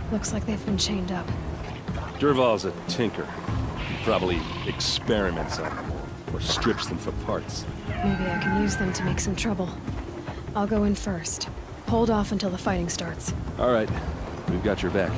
Looks like they've been chained up. Durval's a tinker. Probably experiments on them, or strips them for parts. Maybe I can use them to make some trouble. I'll go in first. Hold off until the fighting starts. All right, we've got your back.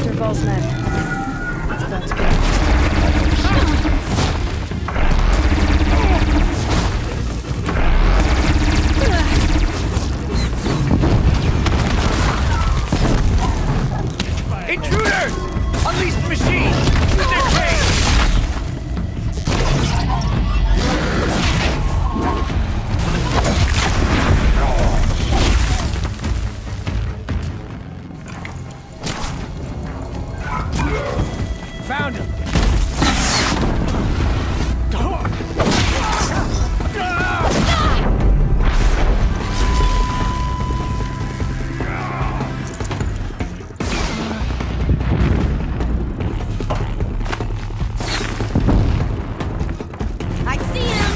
Durval's men. It's about to go. Intruders! Unleash the machine! With their cage! Found him! I see him!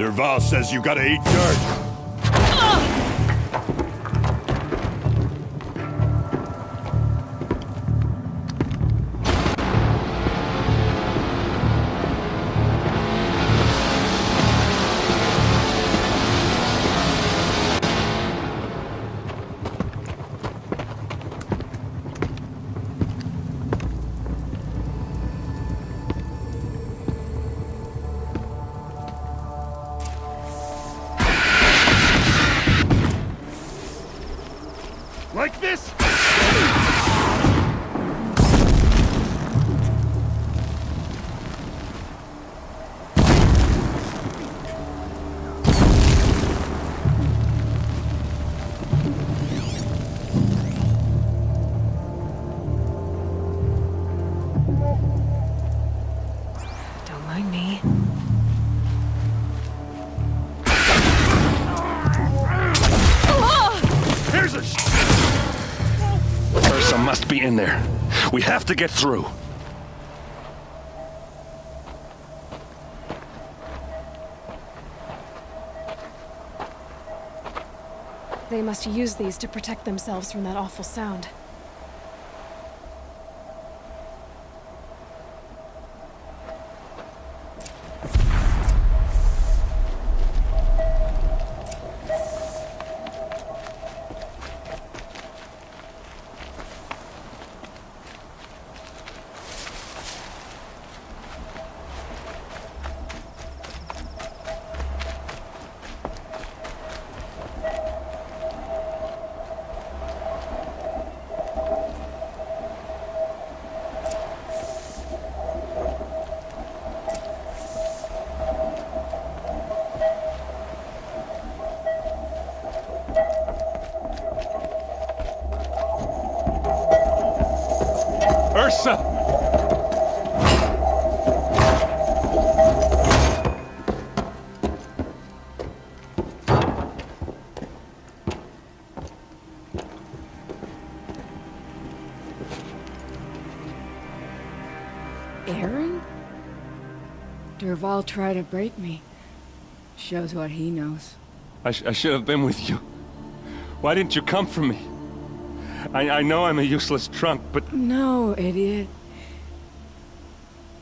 Derval says you gotta eat dirt. Like this? Don't mind me. Here's a Ursa must be in there. We have to get through. They must use these to protect themselves from that awful sound. Ursa! Aaron? Derval tried to break me. Shows what he knows. I should have been with you. Why didn't you come for me? I know I'm a useless trunk, but... No, idiot.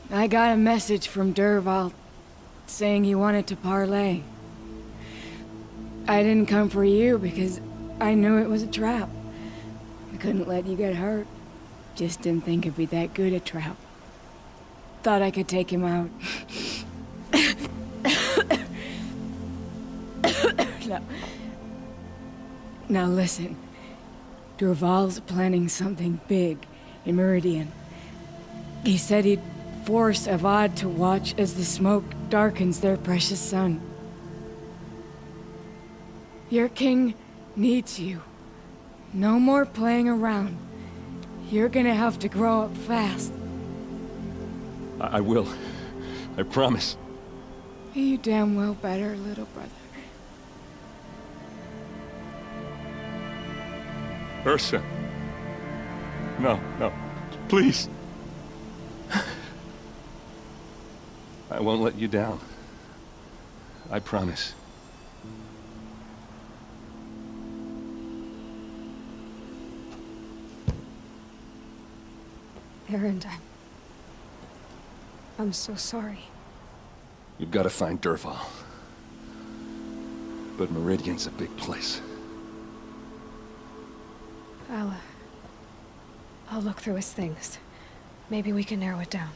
I got a message from Derval saying he wanted to parlay. I didn't come for you because I knew it was a trap. I couldn't let you get hurt. Just didn't think it'd be that good a trap. Thought I could take him out. No. Now listen. Derval's planning something big in Meridian. He said he'd force Avad to watch as the smoke darkens their precious sun. Your king needs you. No more playing around. You're gonna have to grow up fast. I will. I promise. You damn well better, little brother. Ursa. No, no. Please. I won't let you down. I promise. Aaron, I'm so sorry. You've got to find Derval. But Meridian's a big place. I'll look through his things. Maybe we can narrow it down.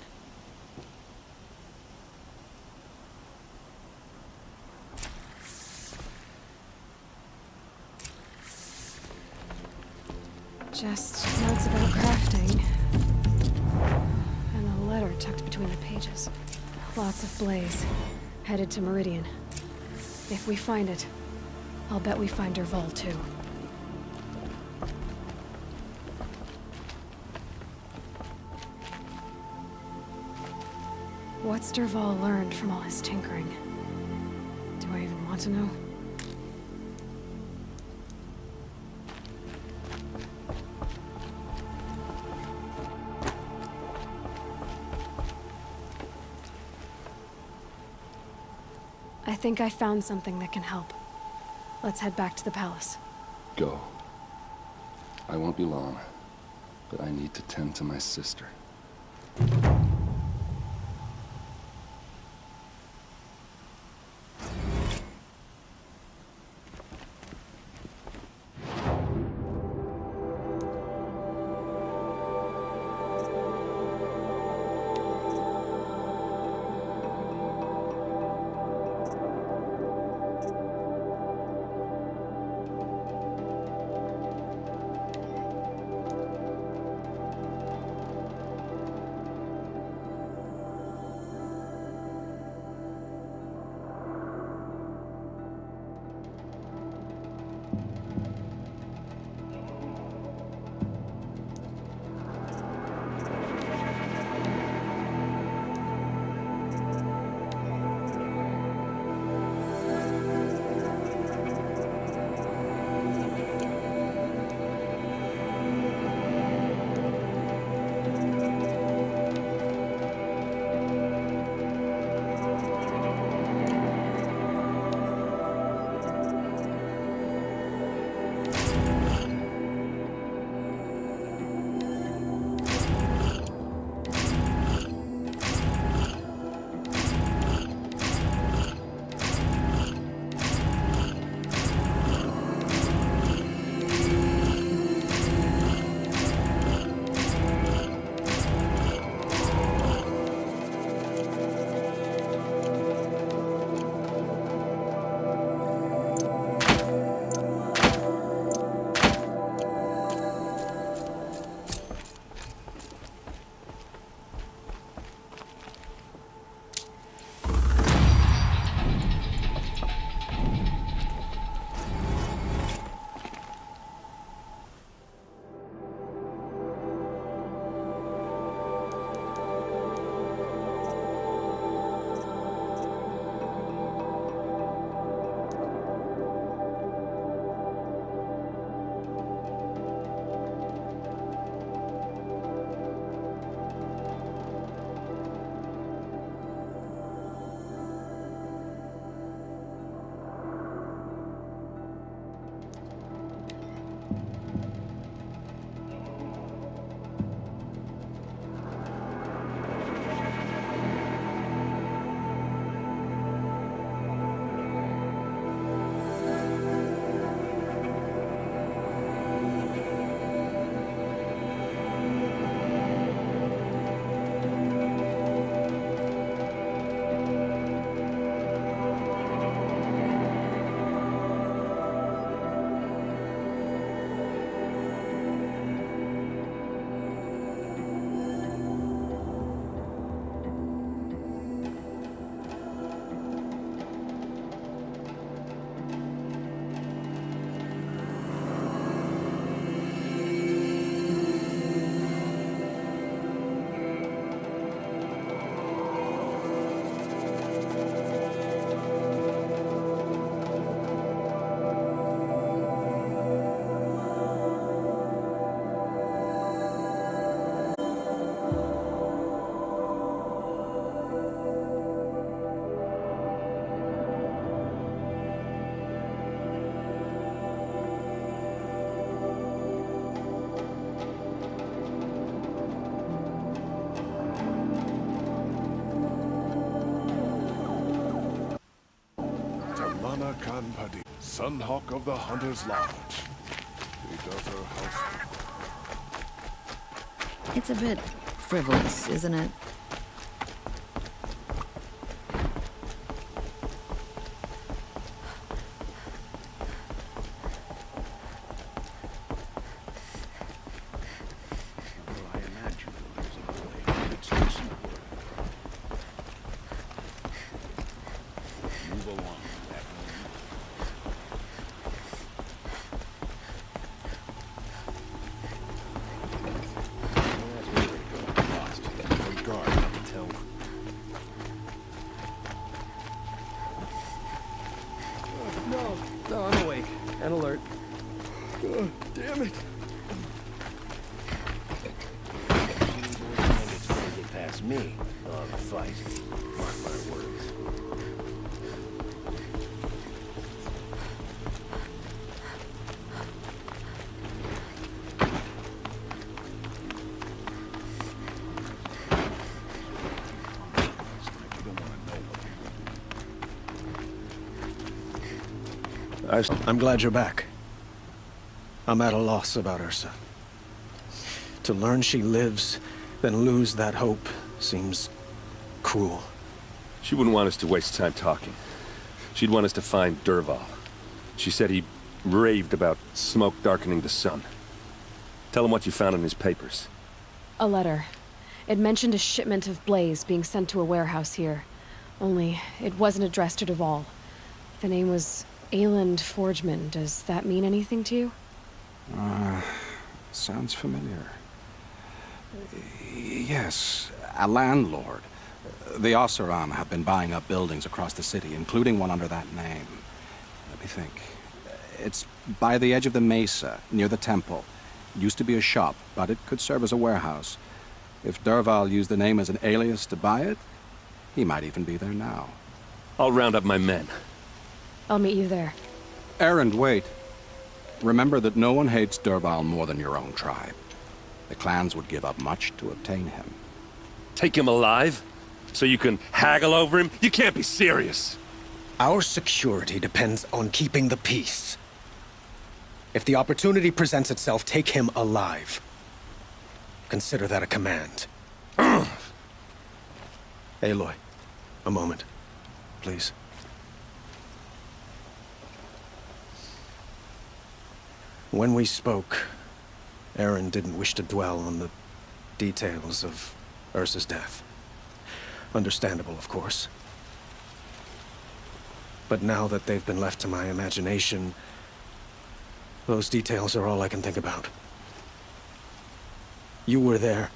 Just notes about crafting. And a letter tucked between the pages. Lots of blaze. Headed to Meridian. If we find it, I'll bet we find Derval too. What's Derval learned from all his tinkering? Do I even want to know? I I think I found something that can help. Let's head back to the palace. Go. I won't be long, but I need to tend to my sister. Sunhawk of the Hunter's Lodge. He does her house. It's a bit frivolous, isn't it? I imagine there's a way. It's too simple. Move along, that Guard, I can tell. No, I'm awake and alert. Damn it! It's gonna get past me on the fight. Mark my words. I'm glad you're back. I'm at a loss about Ursa. To learn she lives, then lose that hope, seems cruel. She wouldn't want us to waste time talking. She'd want us to find Dervahl. She said he raved about smoke darkening the sun. Tell him what you found in his papers. A letter. It mentioned a shipment of blaze being sent to a warehouse here. Only, it wasn't addressed to Dervahl. The name was Ayland Forgeman. Does that mean anything to you? Sounds familiar. Yes, a landlord. The Oseram have been buying up buildings across the city, including one under that name. Let me think. It's by the edge of the mesa, near the temple. Used to be a shop, but it could serve as a warehouse. If Dervahl used the name as an alias to buy it, he might even be there now. I'll round up my men. I'll meet you there. Erend, wait. Remember that no one hates Dervahl more than your own tribe. The clans would give up much to obtain him. Take him alive? So you can haggle over him? You can't be serious. Our security depends on keeping the peace. If the opportunity presents itself, take him alive. Consider that a command. Aloy, a moment, please. When we spoke, Erend didn't wish to dwell on the details of Ursa's death. Understandable, of course. But now that they've been left to my imagination, those details are all I can think about. You were there.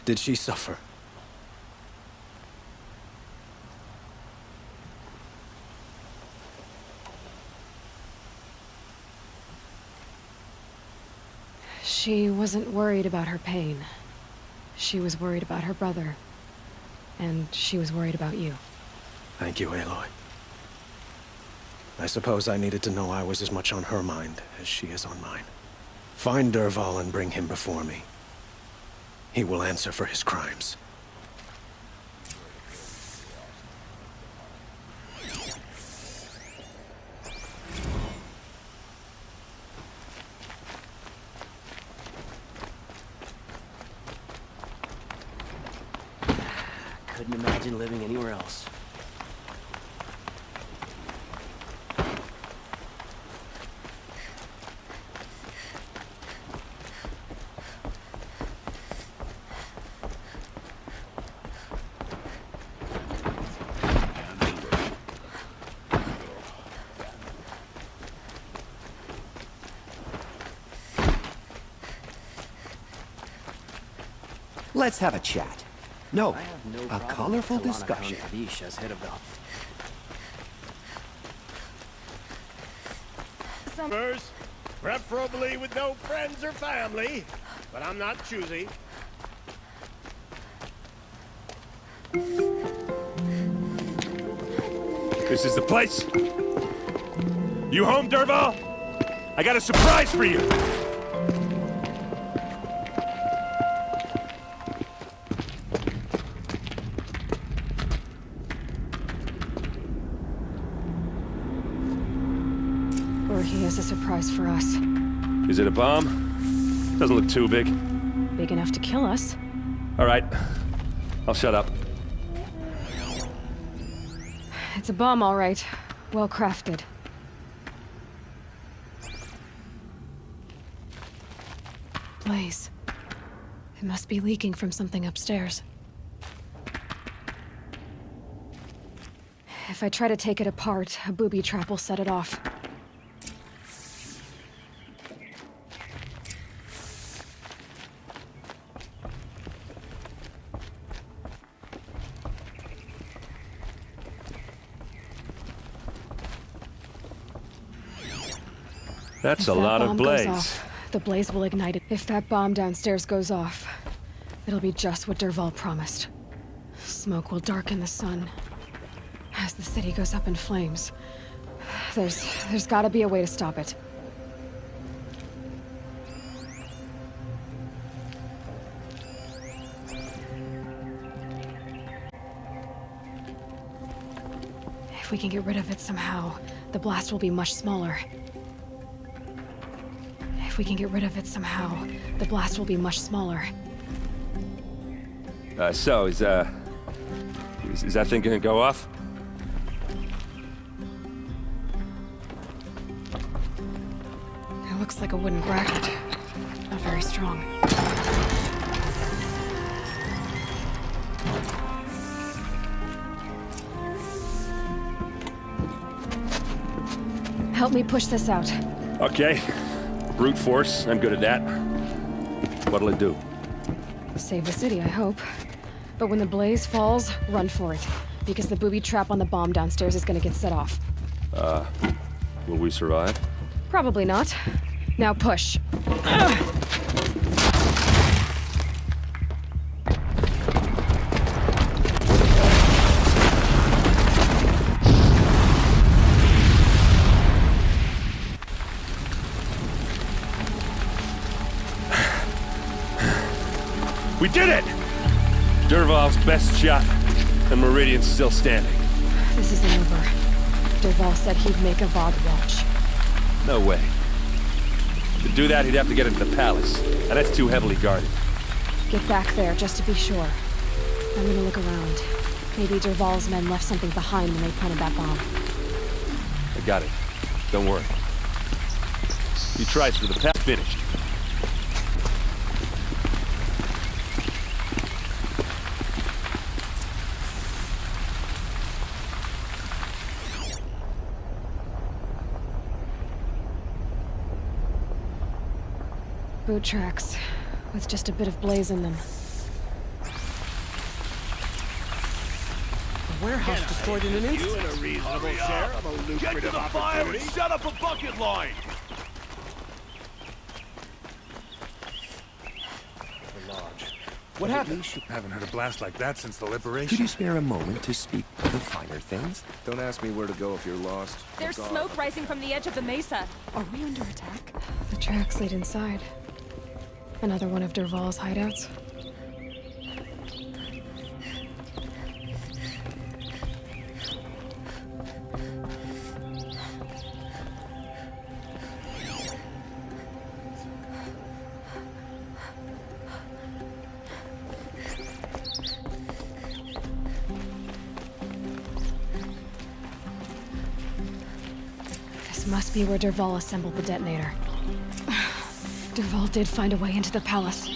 Did she suffer? She wasn't worried about her pain. She was worried about her brother. And she was worried about you. Thank you, Aloy. I suppose I needed to know I was as much on her mind as she is on mine. Find Dervahl and bring him before me. He will answer for his crimes. Couldn't imagine living anywhere else. Let's have a chat. No, a colorful discussion. As head of the... First, preferably with no friends or family, but I'm not choosy. This is the place. You home, Dervahl? I got a surprise for you. Or he has a surprise for us. Is it a bomb? Doesn't look too big. Big enough to kill us. All right. I'll shut up. It's a bomb, all right. Well crafted. Blaze. It must be leaking from something upstairs. If I try to take it apart, a booby trap will set it off. That's If a that lot of bomb goes blaze. off, the blaze will ignite it. If that bomb downstairs goes off, it'll be just what Dervahl promised. Smoke will darken the sun. As the city goes up in flames, there's gotta be a way to stop it. If we can get rid of it somehow, the blast will be much smaller. If we can get rid of it somehow, the blast will be much smaller. So, is that thing gonna go off? It looks like a wooden bracket. Not very strong. Help me push this out. Okay. Brute force, I'm good at that. What'll it do? Save the city, I hope. But when the blaze falls, run for it. Because the booby trap on the bomb downstairs is gonna get set off. Will we survive? Probably not. Now push. We did it! Dervahl's best shot, and Meridian's still standing. This isn't over. Dervahl said he'd make a Vought watch. No way. To do that, he'd have to get into the palace, and that's too heavily guarded. Get back there, just to be sure. I'm gonna look around. Maybe Dervahl's men left something behind when they planted that bomb. I got it. Don't worry. He tries for the path finished. Boot tracks, with just a bit of blaze in them. The warehouse destroyed in an You instant. and a reasonable share of a lucrative opportunity. Set up a bucket line! What happened? You haven't heard a blast like that since the liberation. Could you spare a moment to speak of the finer things? Don't ask me where to go if you're lost. There's smoke rising from the edge of the mesa. Are we under attack? The tracks lead inside. Another one of Dervahl's hideouts. This must be where Dervahl assembled the detonator. Dervahl did find a way into the palace.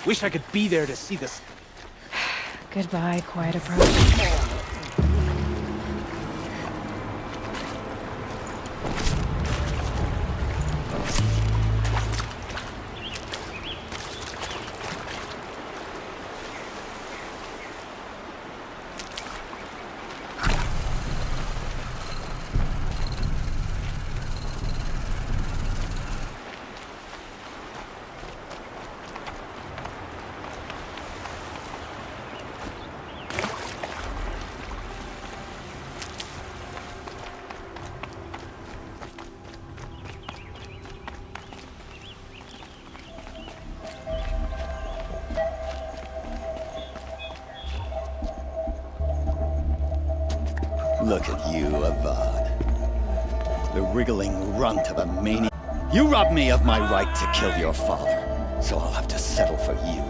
Wish I could be there to see this. Goodbye, quiet approach. Look at you, Avad. The wriggling runt of a maniac. You robbed me of my right to kill your father, so I'll have to settle for you.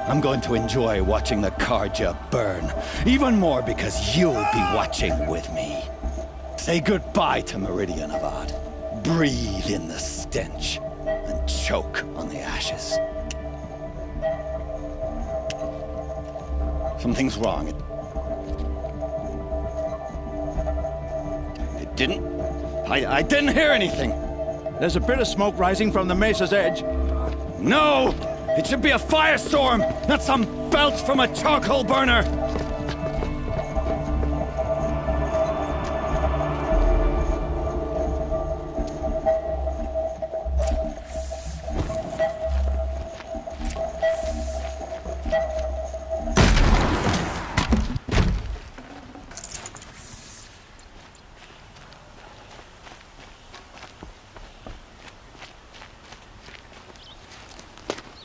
I'm going to enjoy watching the Karja burn. Even more because you'll be watching with me. Say goodbye to Meridian, Avad. Breathe in the stench and choke on the ashes. Something's wrong. It didn't... I didn't hear anything. There's a bit of smoke rising from the mesa's edge. No! It should be a firestorm, not some belch from a charcoal burner!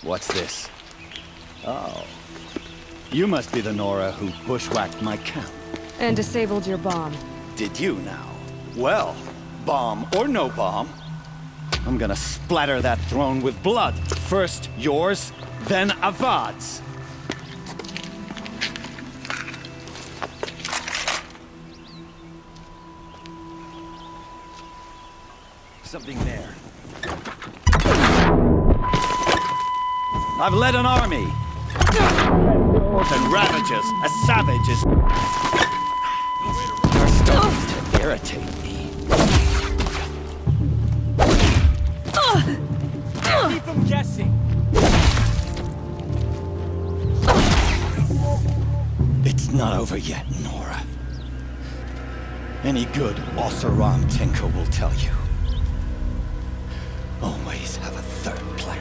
What's this? Oh. You must be the Nora who bushwhacked my camp. And disabled your bomb. Did you now? Well, bomb or no bomb, I'm gonna splatter that throne with blood. First yours, then Avad's. Something there. I've led an army. And ravages, as savage as... You're starting to irritate me. Keep them guessing. It's not over yet, Nora. Any good Oseram tinker will tell you. Always have a third plan.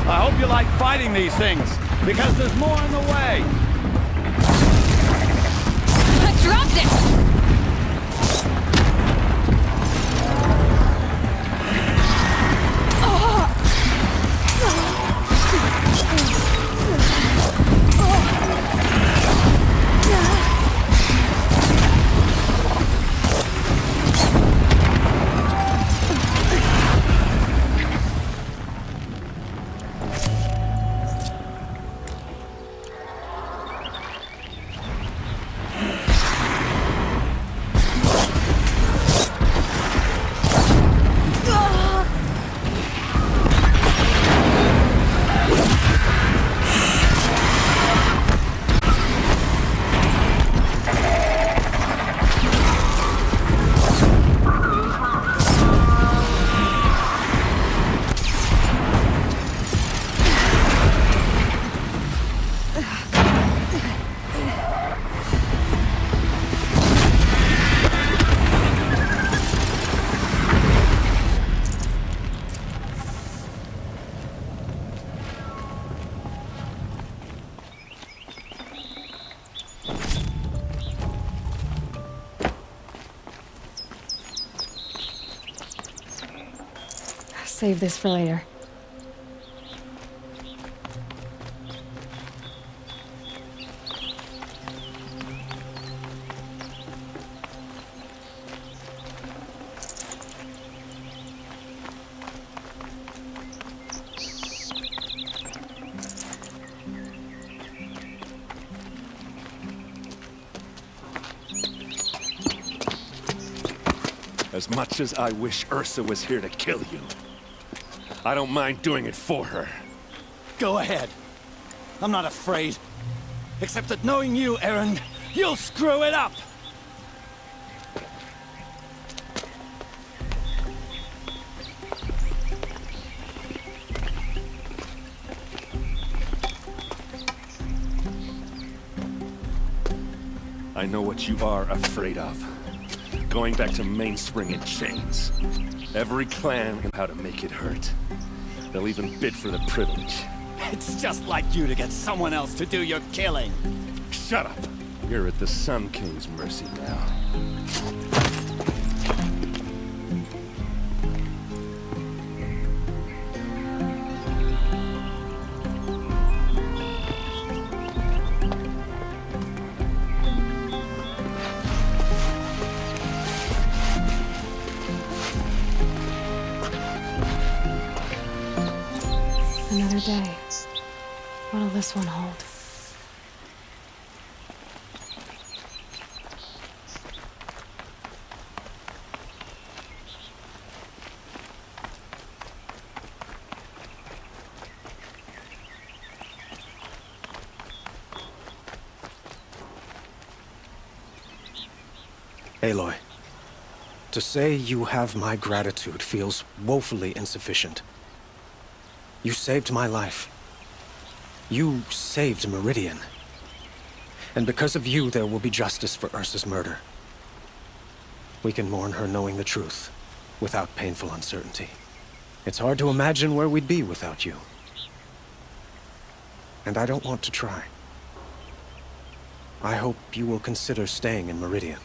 I hope you like fighting these things, because there's more on the way. I dropped it! Save this for later. As much as I wish Ursa was here to kill you, I don't mind doing it for her. Go ahead. I'm not afraid. Except that knowing you, Aaron, you'll screw it up! I know what you are afraid of. Going back to Mainspring in chains. Every clan knows how to make it hurt. They'll even bid for the privilege. It's just like you to get someone else to do your killing. Shut up! You're at the Sun King's mercy now. Another day. What'll this one hold? Aloy, to say you have my gratitude feels woefully insufficient. You saved my life. You saved Meridian. And because of you, there will be justice for Ursa's murder. We can mourn her knowing the truth, without painful uncertainty. It's hard to imagine where we'd be without you. And I don't want to try. I hope you will consider staying in Meridian.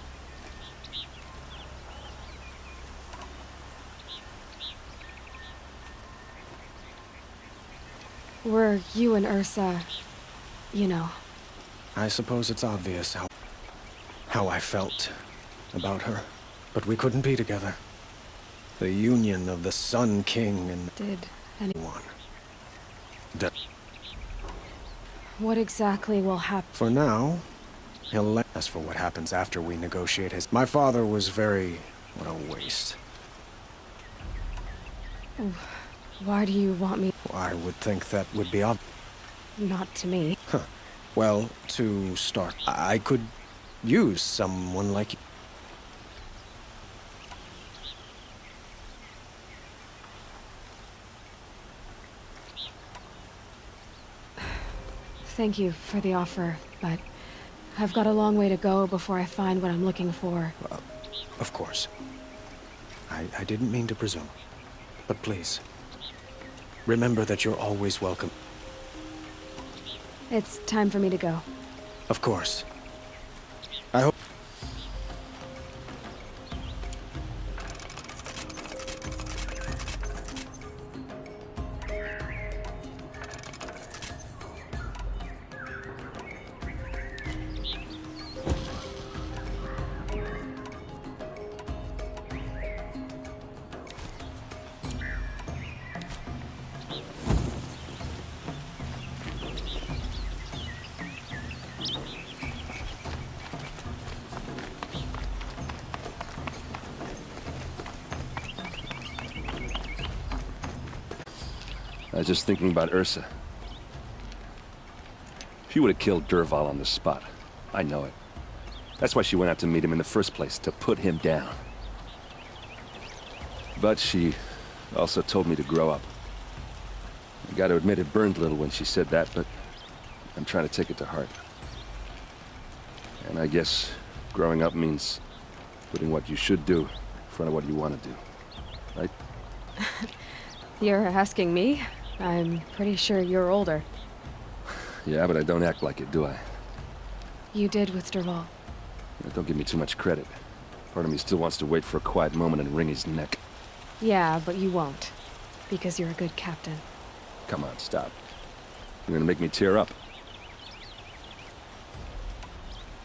Were you and Ursa, you know? I suppose it's obvious how I felt about her. But we couldn't be together. The union of the Sun King and... Did anyone? What exactly will happen? For now, he'll let us for what happens after we negotiate his... My father was very... what a waste. Why do you want me? I would think that would be obvious. Not to me. Huh. Well, to start, I could use someone like you. Thank you for the offer, but I've got a long way to go before I find what I'm looking for. Of course. I didn't mean to presume. But please, remember that you're always welcome. It's time for me to go. Of course. I hope... I was just thinking about Ursa. She would have killed Dervahl on the spot. I know it. That's why she went out to meet him in the first place, to put him down. But she also told me to grow up. I gotta admit it burned a little when she said that, but I'm trying to take it to heart. And I guess growing up means putting what you should do in front of what you want to do. Right? You're asking me? I'm pretty sure you're older. Yeah, but I don't act like it, do I? You did with Dervahl. Yeah, don't give me too much credit. Part of me still wants to wait for a quiet moment and wring his neck. Yeah, but you won't. Because you're a good captain. Come on, stop. You're gonna make me tear up.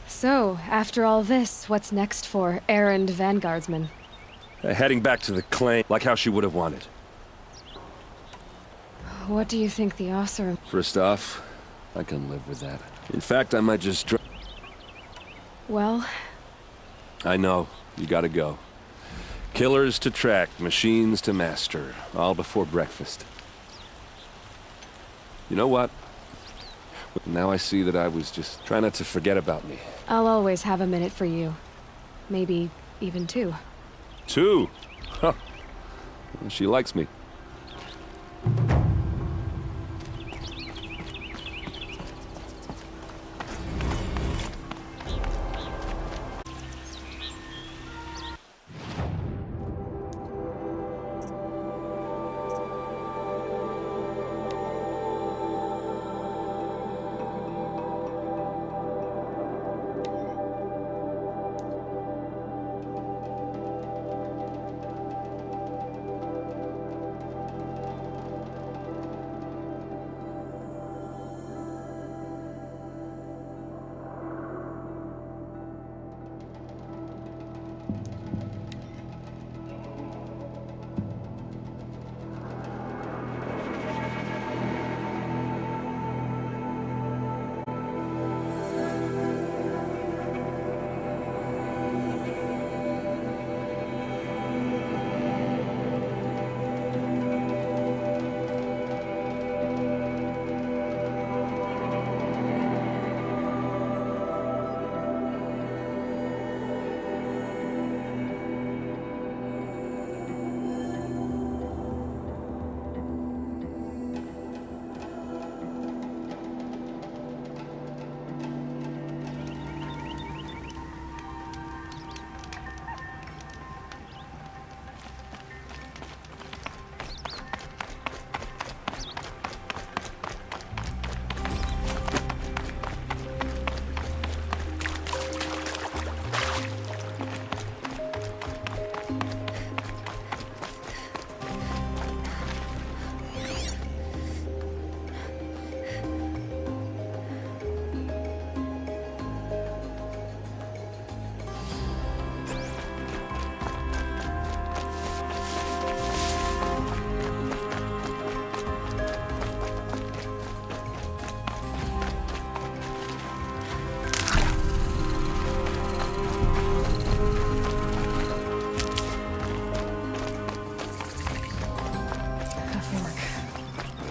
So, after all this, what's next for errand vanguardsman? Heading back to the claim, like how she would have wanted. What do you think the Oseram... First off, I can live with that. In fact, I might just Well... I know. You gotta go. Killers to track, machines to master. All before breakfast. You know what? Now I see that I was just trying not to forget about me. I'll always have a minute for you. Maybe even two. Two? Huh. She likes me.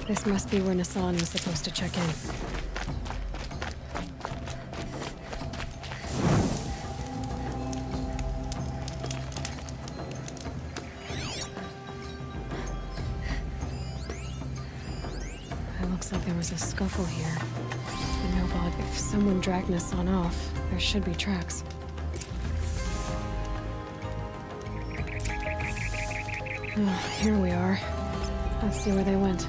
This must be where Nassan was supposed to check in. It looks like there was a scuffle here. But no, Bob, if someone dragged Nassan off, there should be tracks. Oh, here we are. Let's see where they went.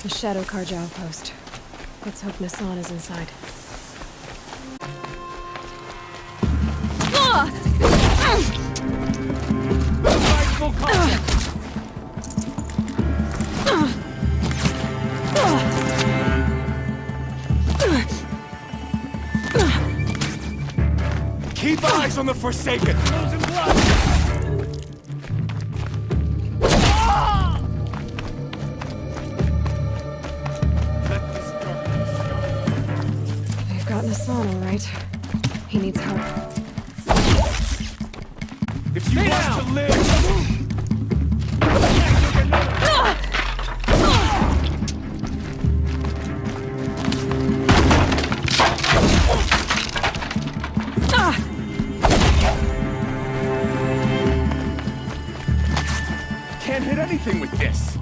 The Shadow Karja outpost. Let's hope Nassan is inside. Keep eyes on the Forsaken! Losing blood! They've got Nassan, all right. He needs help. If you want to live, can't hit anything with this.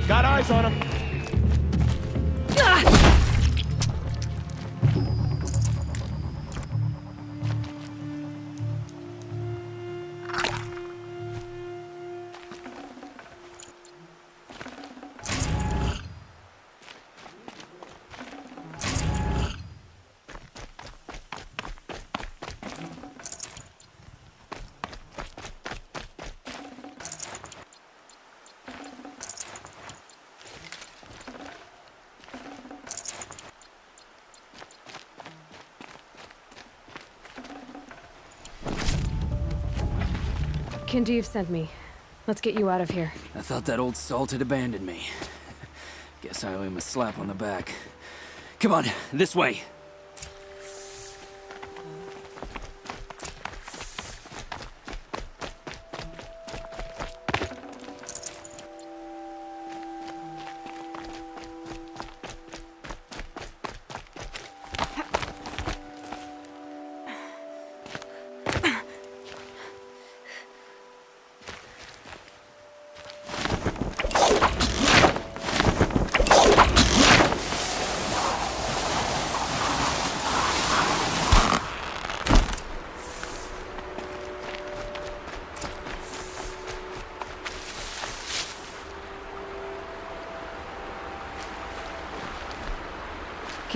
Got eyes on him. Kindeev sent me. Let's get you out of here. I thought that old salt had abandoned me. Guess I owe him a slap on the back. Come on, this way.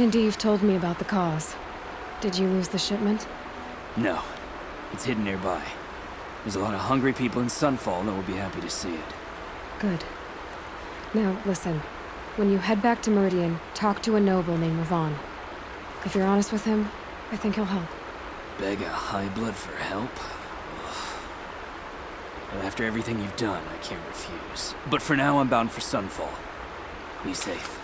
Kindeev told me about the cause. Did you lose the shipment? No. It's hidden nearby. There's a lot of hungry people in Sunfall that will be happy to see it. Good. Now, listen. When you head back to Meridian, talk to a noble named Ravon. If you're honest with him, I think he'll help. Beg a high blood for help? But after everything you've done, I can't refuse. But for now, I'm bound for Sunfall. Be safe.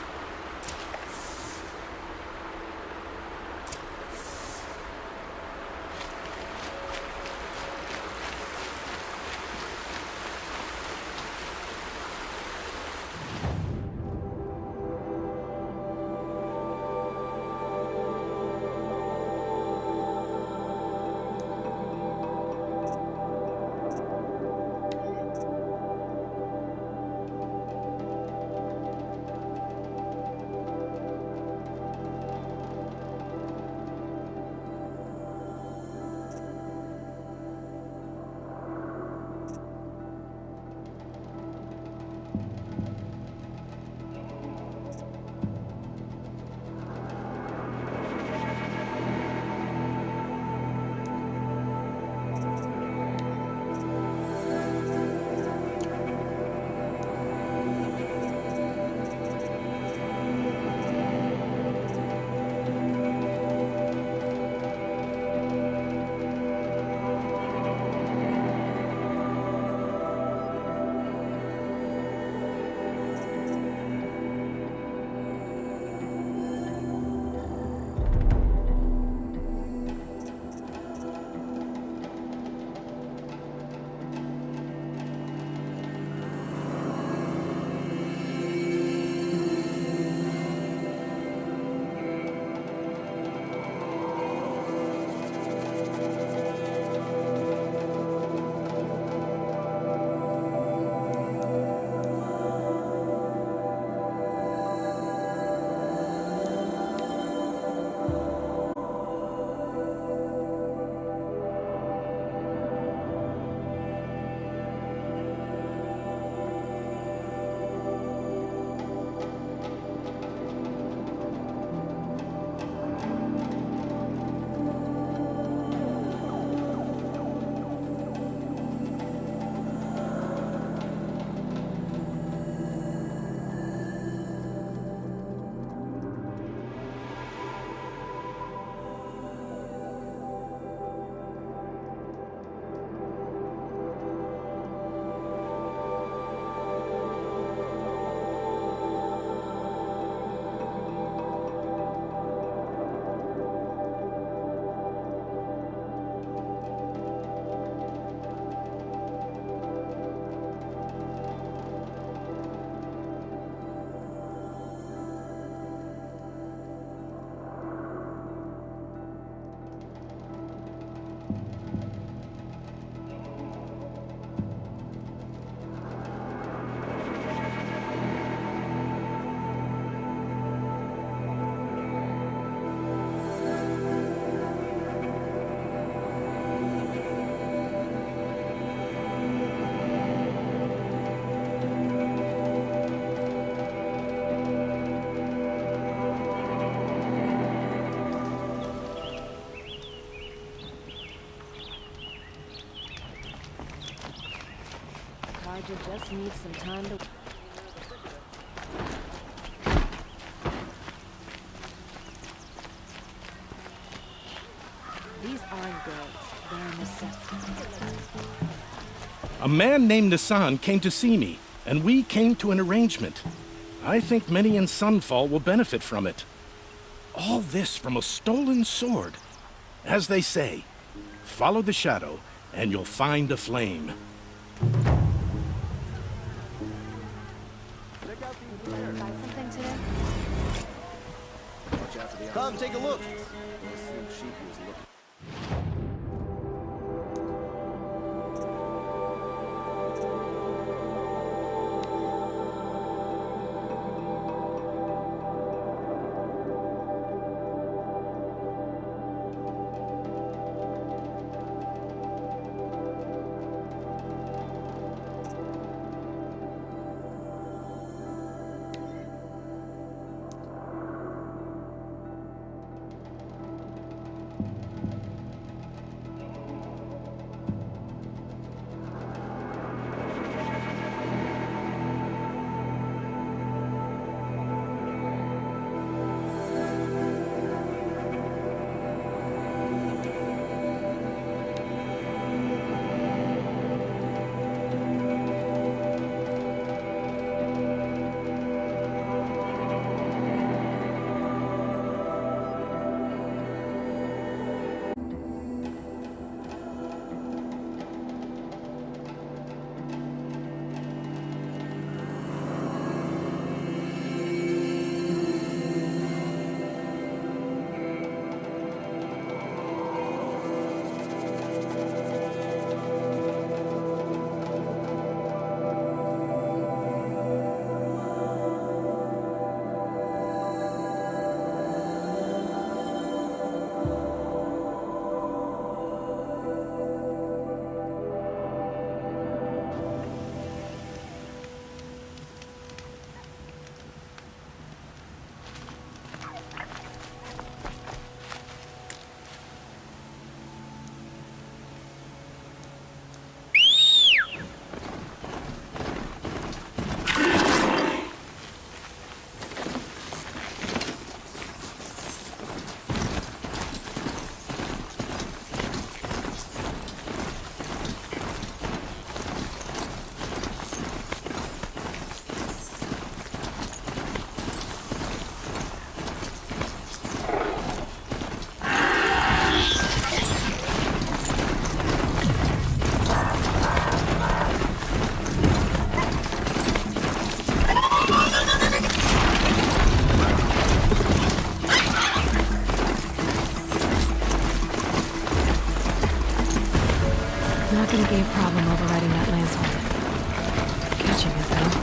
Just needs some time to... These aren't goods. They're a necessity. A man named Nissan came to see me, and we came to an arrangement. I think many in Sunfall will benefit from it. All this from a stolen sword. As they say, follow the shadow, and you'll find a flame. Come, take a look. not gonna be a problem overriding that lance hold. Catching it, though.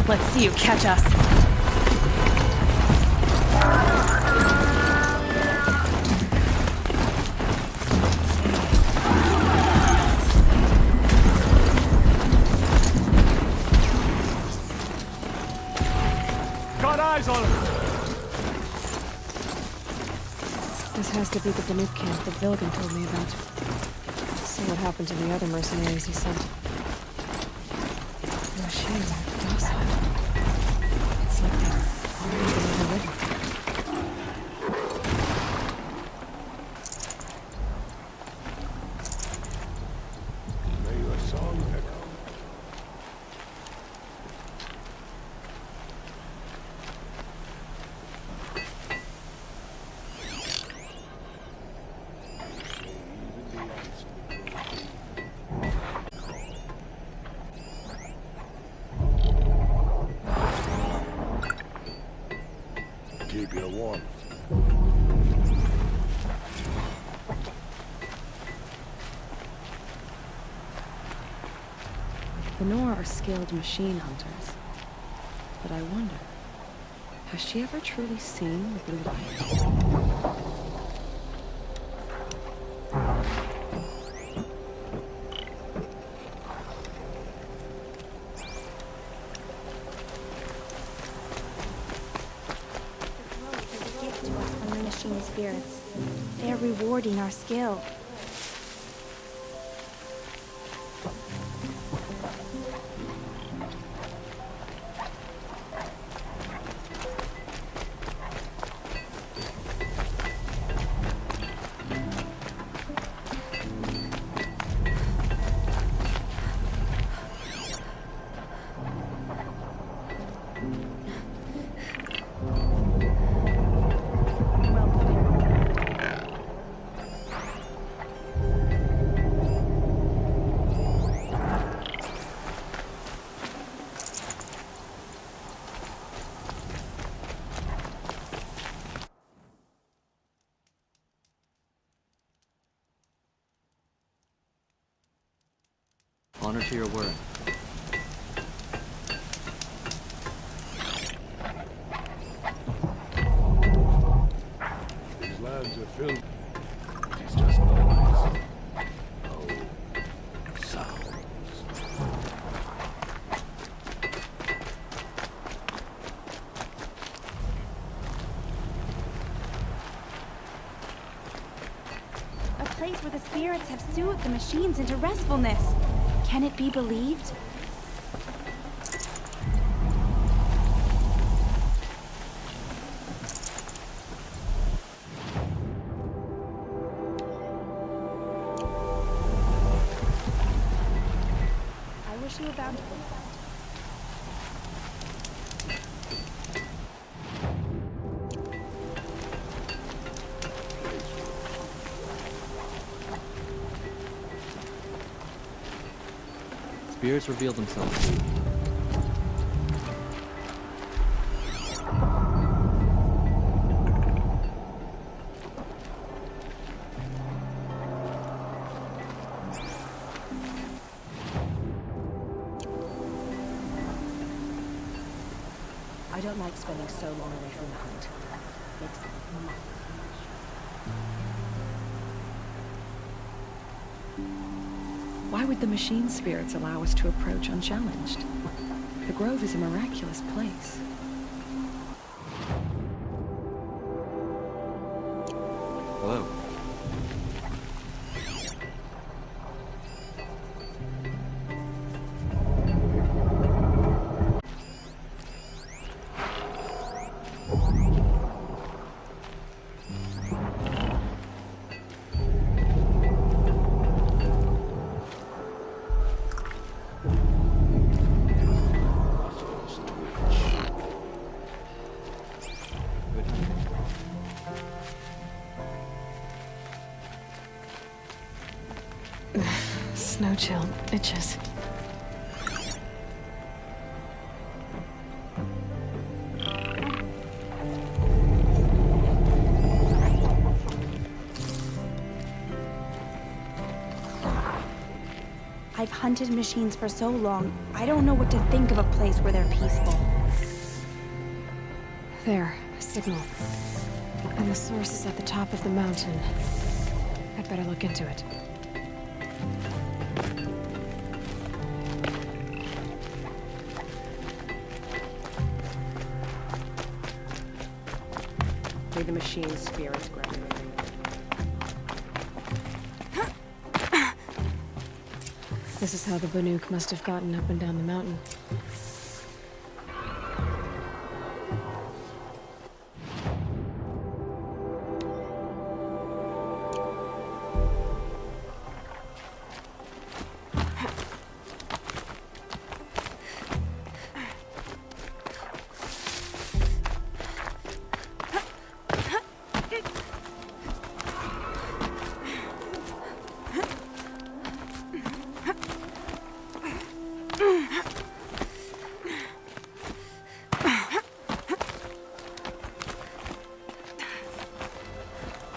Let's see you catch us. Got eyes on him! This has to be the Danube camp that Vilgan told me about. See what happened to the other mercenaries he sent. The machines are docile. It's like they've already been overridden. May your song echo. Keep you warm. The Nora are skilled machine hunters. But I wonder, has she ever truly seen the blue light? Machine spirits. They're rewarding our skill. Honor to your word. These lands are filled. It's just noise. No sounds. A place where the spirits have soothed the machines into restfulness. Can it be believed? I wish you a bountiful flight. Spirits reveal themselves to you. I don't like spending so long away from the hunt. Makes it Why would the machine spirits allow us to approach unchallenged? The Grove is a miraculous place. Hello. Snow chill itches. I've hunted machines for so long, I don't know what to think of a place where they're peaceful. There, a signal. And the source is at the top of the mountain. I'd better look into it. May the machine's spirits grant you. This is how the Banuk must have gotten up and down the mountain.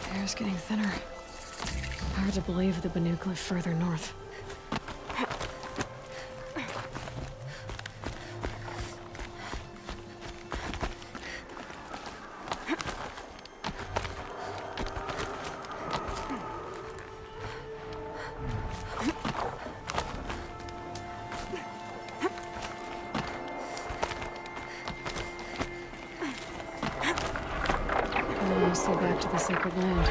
The air's getting thinner. Hard to believe the Banuk live further north. We'll almost get back to the sacred land.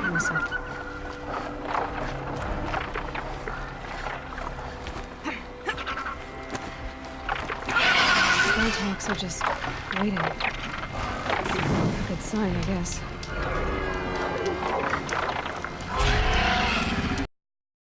Don't miss it. Nighthawks are just waiting. A good sign, I guess.